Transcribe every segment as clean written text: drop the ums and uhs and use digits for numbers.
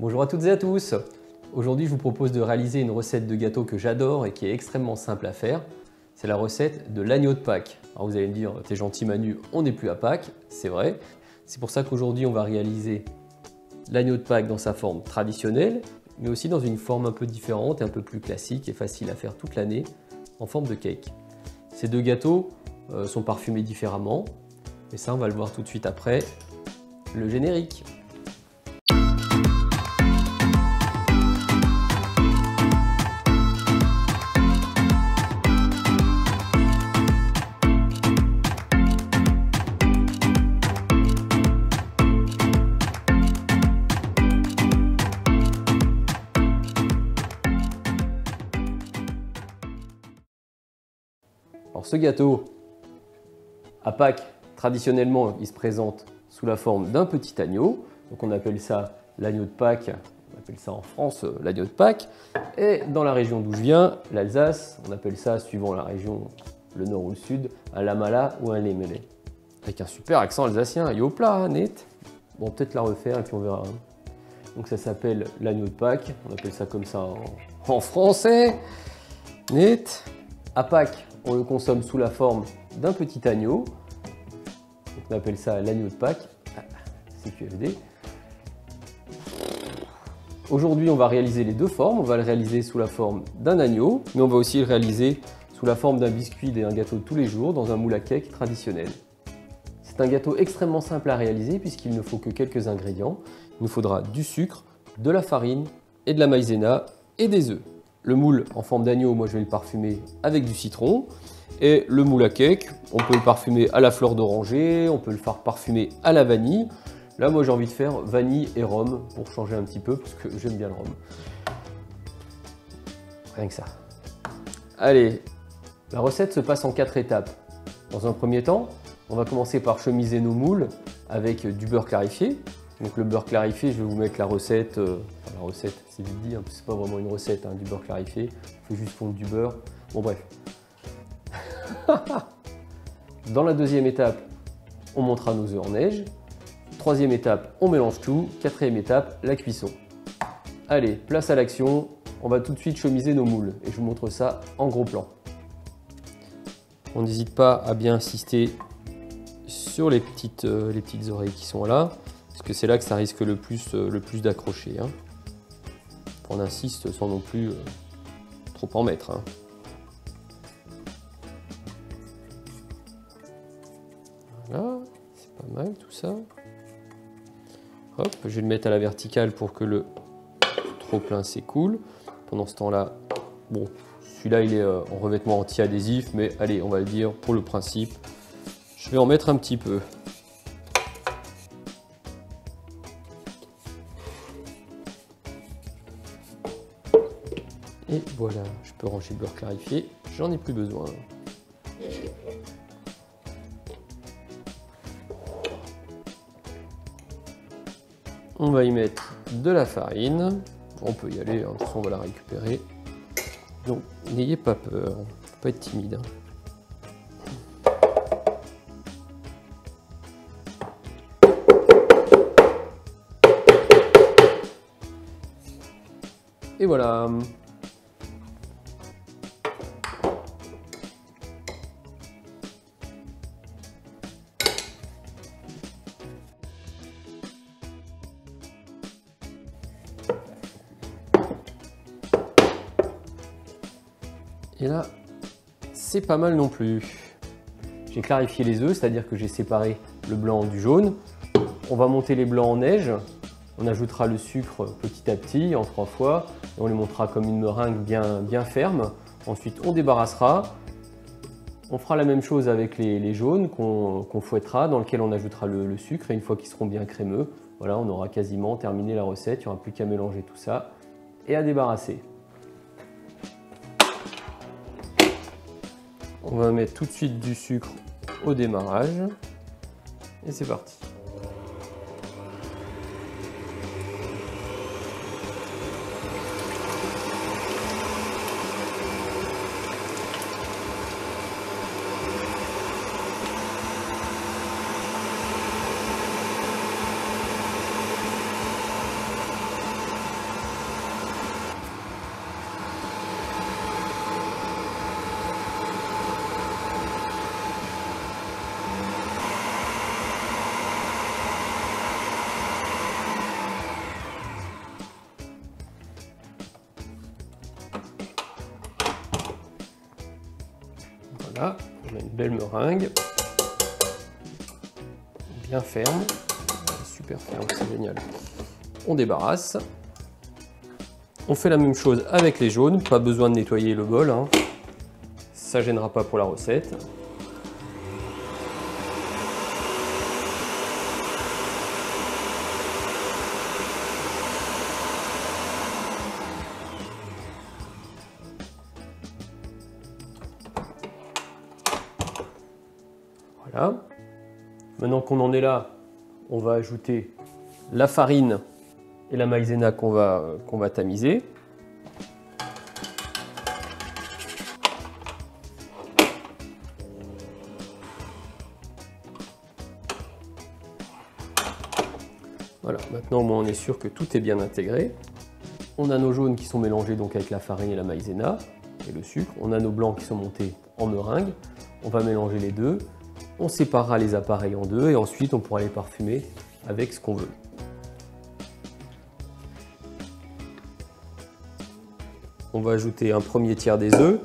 Bonjour à toutes et à tous. Aujourd'hui, je vous propose de réaliser une recette de gâteau que j'adore et qui est extrêmement simple à faire. C'est la recette de l'agneau de Pâques. Alors vous allez me dire, t'es gentil Manu, on n'est plus à Pâques, c'est vrai. C'est pour ça qu'aujourd'hui, on va réaliser l'agneau de Pâques dans sa forme traditionnelle, mais aussi dans une forme un peu différente et un peu plus classique et facile à faire toute l'année, en forme de cake. Ces deux gâteaux sont parfumés différemment, et ça, on va le voir tout de suite après le générique. Alors ce gâteau, à Pâques, traditionnellement, il se présente sous la forme d'un petit agneau. Donc on appelle ça l'agneau de Pâques, on appelle ça en France l'agneau de Pâques. Et dans la région d'où je viens, l'Alsace, on appelle ça, suivant la région, le nord ou le sud, un lamala ou un lémelé. Avec un super accent alsacien, yo plat, net. Bon, peut-être la refaire et puis on verra. Donc ça s'appelle l'agneau de Pâques, on appelle ça comme ça en français. Net. À Pâques, on le consomme sous la forme d'un petit agneau. Donc on appelle ça l'agneau de Pâques, CQFD. Aujourd'hui, on va réaliser les deux formes. On va le réaliser sous la forme d'un agneau, mais on va aussi le réaliser sous la forme d'un biscuit et d'un gâteau de tous les jours dans un moule à cake traditionnel. C'est un gâteau extrêmement simple à réaliser puisqu'il ne faut que quelques ingrédients. Il nous faudra du sucre, de la farine et de la maïzena et des œufs. Le moule en forme d'agneau, moi je vais le parfumer avec du citron. Et le moule à cake, on peut le parfumer à la fleur d'oranger, on peut le faire parfumer à la vanille. Là, moi j'ai envie de faire vanille et rhum pour changer un petit peu parce que j'aime bien le rhum. Rien que ça. Allez, la recette se passe en 4 étapes. Dans un premier temps, on va commencer par chemiser nos moules avec du beurre clarifié. Donc le beurre clarifié, je vais vous mettre la recette, la recette c'est vite dit, hein, c'est pas vraiment une recette, hein, du beurre clarifié, il faut juste fondre du beurre, bon bref. Dans la deuxième étape, on montera nos œufs en neige. Troisième étape, on mélange tout. Quatrième étape, la cuisson. Allez, place à l'action, on va tout de suite chemiser nos moules et je vous montre ça en gros plan. On n'hésite pas à bien insister sur les petites oreilles qui sont là. Parce que c'est là que ça risque le plus d'accrocher. Hein. On insiste sans non plus trop en mettre. Hein. Voilà, c'est pas mal tout ça. Hop, je vais le mettre à la verticale pour que le trop-plein s'écoule. Pendant ce temps-là, bon, celui-là il est en revêtement anti-adhésif, mais allez, on va le dire pour le principe, je vais en mettre un petit peu. Et voilà, je peux ranger le beurre clarifié, j'en ai plus besoin. On va y mettre de la farine, on peut y aller, hein, de toute façon on va la récupérer. Donc n'ayez pas peur, faut pas être timide. Et voilà. Et là, c'est pas mal non plus. J'ai clarifié les œufs, c'est-à-dire que j'ai séparé le blanc du jaune. On va monter les blancs en neige. On ajoutera le sucre petit à petit, en 3 fois. Et on les montera comme une meringue bien ferme. Ensuite, on débarrassera. On fera la même chose avec les jaunes qu'on fouettera, dans lequel on ajoutera le sucre. Et une fois qu'ils seront bien crémeux, voilà, on aura quasiment terminé la recette. Il n'y aura plus qu'à mélanger tout ça et à débarrasser. On va mettre tout de suite du sucre au démarrage et c'est parti. Voilà, on a une belle meringue, bien ferme, super ferme, c'est génial. On débarrasse. On fait la même chose avec les jaunes, pas besoin de nettoyer le bol, hein. Ça gênera pas pour la recette. Voilà. Maintenant qu'on en est là, on va ajouter la farine et la maïzena qu'on va tamiser. Voilà, maintenant au moins on est sûr que tout est bien intégré. On a nos jaunes qui sont mélangés donc avec la farine et la maïzena et le sucre. On a nos blancs qui sont montés en meringue. On va mélanger les deux. On séparera les appareils en deux et ensuite on pourra les parfumer avec ce qu'on veut. On va ajouter un premier tiers des œufs.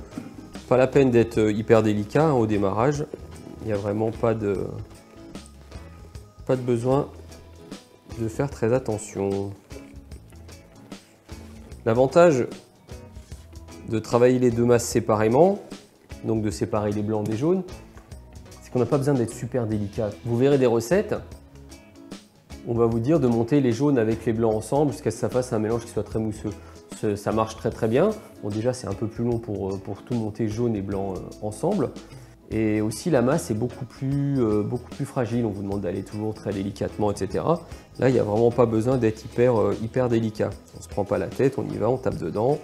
Pas la peine d'être hyper délicat, hein, au démarrage. Il n'y a vraiment pas de besoin de faire très attention. L'avantage de travailler les deux masses séparément, donc de séparer les blancs des jaunes, c'est qu'on n'a pas besoin d'être super délicat. Vous verrez des recettes, on va vous dire de monter les jaunes avec les blancs ensemble jusqu'à ce que ça fasse un mélange qui soit très mousseux. Ça marche très bien. Bon, déjà c'est un peu plus long pour tout monter jaune et blanc ensemble. Et aussi la masse est beaucoup plus fragile, on vous demande d'aller toujours très délicatement, etc. Là il n'y a vraiment pas besoin d'être hyper délicat. On ne se prend pas la tête, on y va, on tape dedans.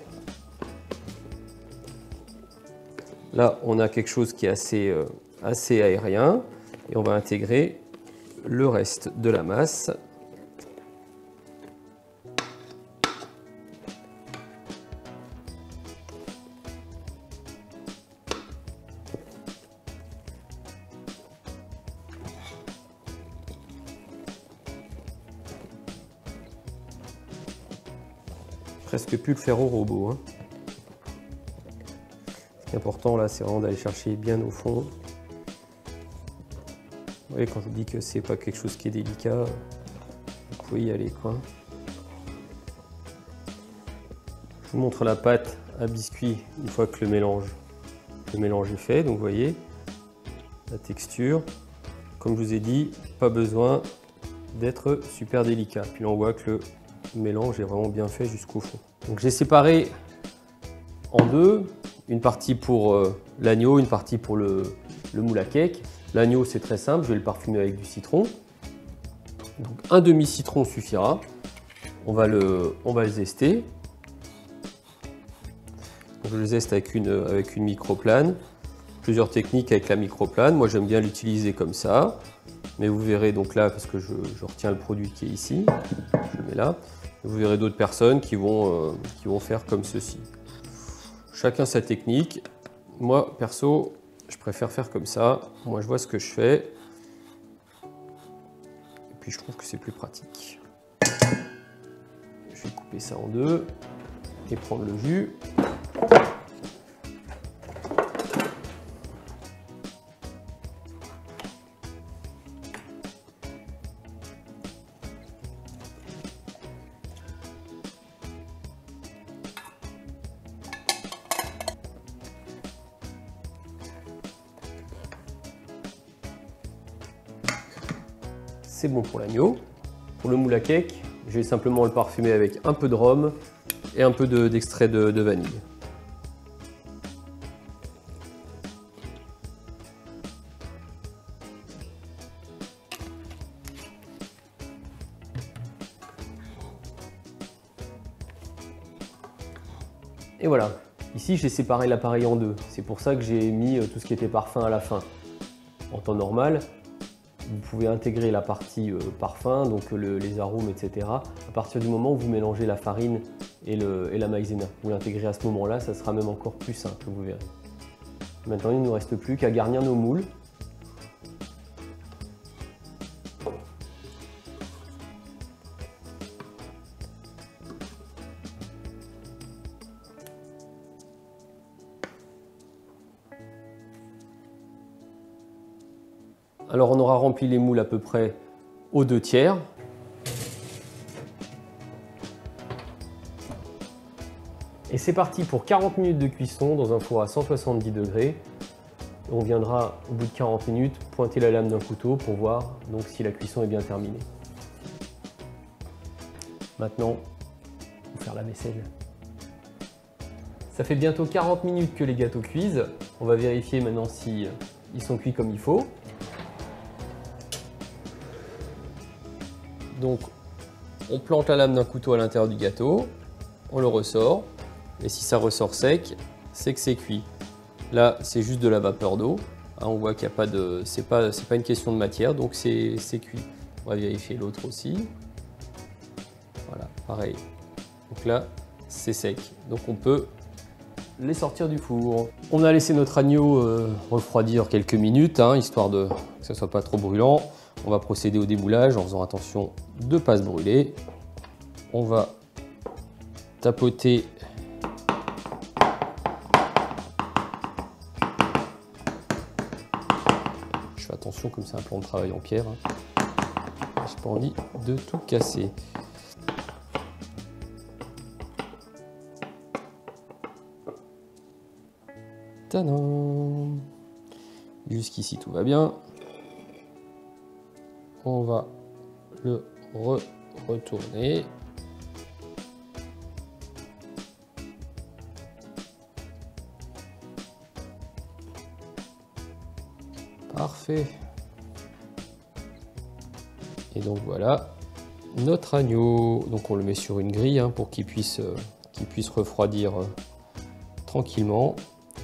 Là on a quelque chose qui est assez aérien et on va intégrer le reste de la masse. Presque plus le faire au robot, hein. Ce qui est important là, c'est vraiment d'aller chercher bien au fond. Vous voyez, quand je vous dis que c'est pas quelque chose qui est délicat, vous pouvez y aller, quoi. Je vous montre la pâte à biscuit une fois que le mélange est fait. Donc vous voyez la texture. Comme je vous ai dit, pas besoin d'être super délicat. Puis là on voit que le mélange est vraiment bien fait jusqu'au fond. Donc j'ai séparé en deux, une partie pour l'agneau, une partie pour le moule à cake. L'agneau c'est très simple, je vais le parfumer avec du citron. Donc un demi-citron suffira. On va le zester. Donc, je le zeste avec une microplane. Plusieurs techniques avec la microplane. Moi j'aime bien l'utiliser comme ça. Mais vous verrez donc là, parce que je retiens le produit qui est ici, je le mets là. Vous verrez d'autres personnes qui vont faire comme ceci. Chacun sa technique. Moi, perso, je préfère faire comme ça. Moi, je vois ce que je fais. Et puis, je trouve que c'est plus pratique. Je vais couper ça en deux et prendre le jus. C'est bon pour l'agneau. Pour le moule à cake, je vais simplement le parfumer avec un peu de rhum et un peu d'extrait de vanille. Et voilà, ici j'ai séparé l'appareil en deux. C'est pour ça que j'ai mis tout ce qui était parfum à la fin. En temps normal, vous pouvez intégrer la partie parfum, donc les arômes, etc. à partir du moment où vous mélangez la farine et la maïzena. Vous l'intégrez à ce moment-là, ça sera même encore plus simple, vous verrez. Maintenant, il ne nous reste plus qu'à garnir nos moules. Alors on aura rempli les moules à peu près aux 2/3. Et c'est parti pour 40 minutes de cuisson dans un four à 170 degrés. On viendra au bout de 40 minutes pointer la lame d'un couteau pour voir donc si la cuisson est bien terminée. Maintenant, on va faire la vaisselle. Ça fait bientôt 40 minutes que les gâteaux cuisent. On va vérifier maintenant si ils sont cuits comme il faut. Donc, on plante la lame d'un couteau à l'intérieur du gâteau, on le ressort, et si ça ressort sec, c'est que c'est cuit. Là, c'est juste de la vapeur d'eau. Hein, on voit qu'il n'y a pas de, c'est pas une question de matière, donc c'est cuit. On va vérifier l'autre aussi. Voilà, pareil. Donc là, c'est sec. Donc on peut les sortir du four. On a laissé notre agneau refroidir quelques minutes, hein, histoire que ça ne soit pas trop brûlant. On va procéder au démoulage en faisant attention de ne pas se brûler. On va tapoter je fais attention comme c'est un plan de travail en pierre. Hein. J'ai pas envie de tout casser. Tadam! Jusqu'ici tout va bien. On va le retourner. Parfait. Et donc voilà notre agneau. Donc on le met sur une grille hein, pour qu'il puisse refroidir tranquillement.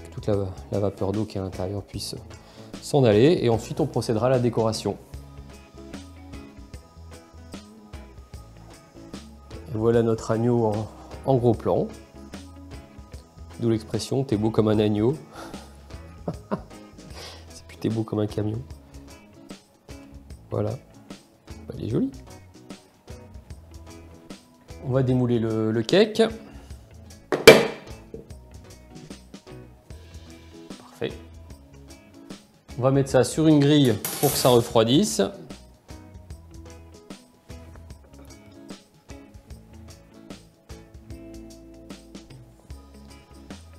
Que toute la vapeur d'eau qui est à l'intérieur puisse s'en aller. Et ensuite on procédera à la décoration. Et voilà notre agneau en gros plan. D'où l'expression « t'es beau comme un agneau ». C'est plus « t'es beau comme un camion ». Voilà. Bah, il est joli. On va démouler le cake. Parfait. On va mettre ça sur une grille pour que ça refroidisse.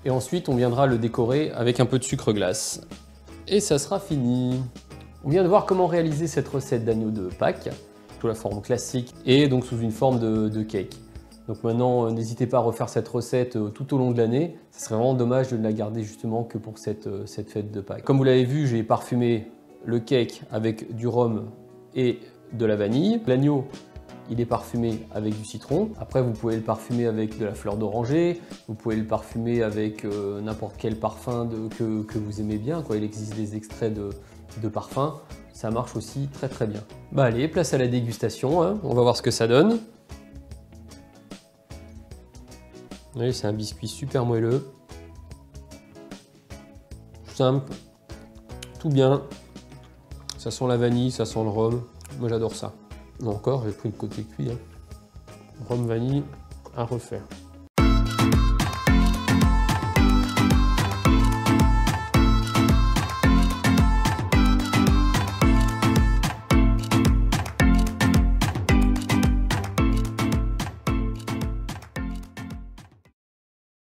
Et ensuite, on viendra le décorer avec un peu de sucre glace. Et ça sera fini. On vient de voir comment réaliser cette recette d'agneau de Pâques, sous la forme classique et donc sous une forme de cake. Donc maintenant, n'hésitez pas à refaire cette recette tout au long de l'année. Ce serait vraiment dommage de ne la garder justement que pour cette fête de Pâques. Comme vous l'avez vu, j'ai parfumé le cake avec du rhum et de la vanille. L'agneau, il est parfumé avec du citron. Après, vous pouvez le parfumer avec de la fleur d'oranger. Vous pouvez le parfumer avec n'importe quel parfum que vous aimez bien. Il existe des extraits de parfum. Ça marche aussi très très bien. Bah allez, place à la dégustation. Hein. On va voir ce que ça donne. Oui, c'est un biscuit super moelleux. Simple. Tout bien. Ça sent la vanille, ça sent le rhum. Moi, j'adore ça. Encore, j'ai pris le côté cuit. Hein. Rhum vanille à refaire.